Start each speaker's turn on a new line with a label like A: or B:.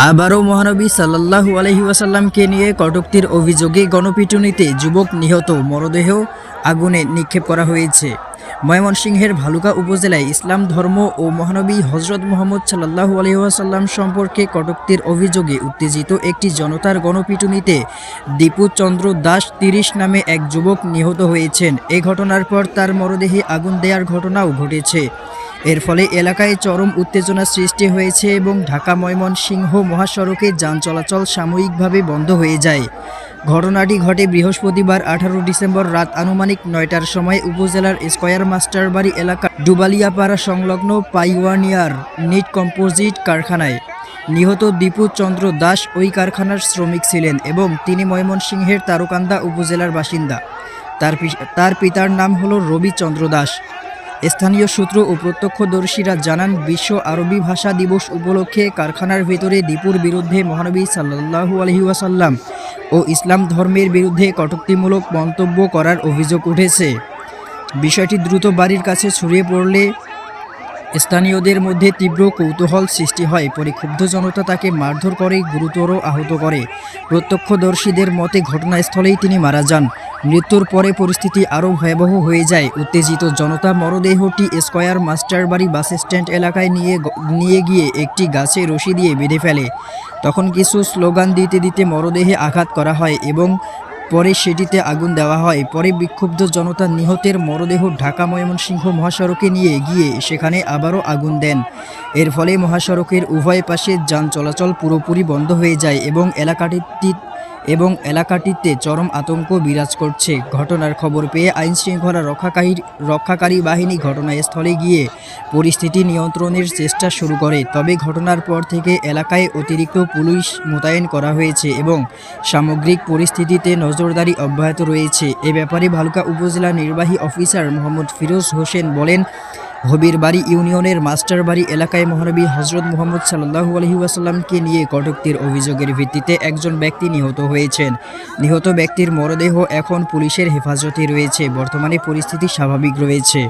A: আবারও মহানবী সাল্লাল্লাহু আলাইহি ওয়াসাল্লামকে নিয়ে কটূক্তির অভিযোগে গণপিটুনিতে যুবক নিহত, মরদেহ আগুনে নিক্ষেপ করা হয়েছে। ময়মনসিংহের ভালুকা উপজেলায় ইসলাম ধর্ম ও মহানবী হজরত মুহাম্মদ সাল্লাল্লাহু আলাইহি ওয়াসাল্লাম সম্পর্কে কটূক্তির অভিযোগে উত্তেজিত একটি জনতার গণপিটুনিতে দীপু চন্দ্র দাস ৩০ নামে এক যুবক নিহত হয়েছেন। এ ঘটনার পর তার মরদেহে আগুন দেওয়ার ঘটনাও ঘটেছে। এর ফলে এলাকায় চরম উত্তেজনা সৃষ্টি হয়েছে এবং ঢাকা ময়মনসিংহ মহাসড়কে যান চলাচল সাময়িকভাবে বন্ধ হয়ে যায়। ঘটনাটি ঘটে বৃহস্পতিবার ১৮ ডিসেম্বর রাত আনুমানিক ৯টার সময় উপজেলার স্কয়ার মাস্টারবাড়ি এলাকা ডুবালিয়াপাড়া সংলগ্ন পাইওয়ানিয়ার নিট কম্পোজিট কারখানায়। নিহত দীপু চন্দ্র দাস ওই কারখানার শ্রমিক ছিলেন এবং তিনি ময়মনসিংহের তারকান্দা উপজেলার বাসিন্দা। তার পিতার নাম হলো রবি চন্দ্র দাস। স্থানীয় সূত্র ও প্রত্যক্ষদর্শীরা জানান, বিশ্ব আরবি ভাষা দিবস উপলক্ষে কারখানার ভেতরে দীপুর বিরুদ্ধে মহানবী সাল্লাল্লাহু আলাইহি ওয়াসাল্লাম ও ইসলাম ধর্মের বিরুদ্ধে কটূক্তিমূলক মন্তব্য করার অভিযোগ উঠেছে। বিষয়টি দ্রুত বাড়ির কাছে ছড়িয়ে পড়লে স্থানীয়দের মধ্যে তীব্র কৌতূহল সৃষ্টি হয়। পরে ক্ষুব্ধ জনতা তাকে মারধর করে গুরুতর আহত করে। প্রত্যক্ষদর্শীদের মতে ঘটনাস্থলেই তিনি মারা যান। মৃত্যুর পরে পরিস্থিতি আরও ভয়াবহ হয়ে যায়। উত্তেজিত জনতা মরদেহটি স্কয়ার মাস্টারবাড়ি বাসস্ট্যান্ড এলাকায় নিয়ে গিয়ে একটি গাছে রশি দিয়ে বেঁধে ফেলে। তখন কিছু স্লোগান দিতে দিতে মরদেহে আঘাত করা হয় এবং পরে সেটিতে আগুন দেওয়া হয়। পরে বিক্ষুব্ধ জনতা নিহতের মরদেহ ঢাকা ময়মনসিংহ মহাসড়কে নিয়ে গিয়ে সেখানে আবারও আগুন দেন। এর ফলে মহাসড়কের উভয় পাশে যান চলাচল পুরোপুরি বন্ধ হয়ে যায় এবং এলাকাটিতে চরম আতঙ্ক বিরাজ করছে। ঘটনার খবর পেয়ে আইনশৃঙ্খলা রক্ষাকারী বাহিনী ঘটনাস্থলে গিয়ে পরিস্থিতি নিয়ন্ত্রণের চেষ্টা শুরু করে। তবে ঘটনার পর থেকে এলাকায় অতিরিক্ত পুলিশ মোতায়েন করা হয়েছে এবং সামগ্রিক পরিস্থিতিতে নজরদারি অব্যাহত রয়েছে। এ ব্যাপারে ভালুকা উপজেলা নির্বাহী অফিসার মোহাম্মদ ফিরোজ হোসেন বলেন, হবিরবাড়ি ইউনিয়নের মাস্টারবাড়ি এলাকায় মহানবী হজরত মুহাম্মদ সাল্লাল্লাহু আলাইহি ওয়াসাল্লামকে নিয়ে কটূক্তির অভিযোগের ভিত্তিতে একজন ব্যক্তি নিহত হয়েছেন। নিহত ব্যক্তির মরদেহ এখন পুলিশের হেফাজতে রয়েছে। বর্তমানে পরিস্থিতি স্বাভাবিক রয়েছে।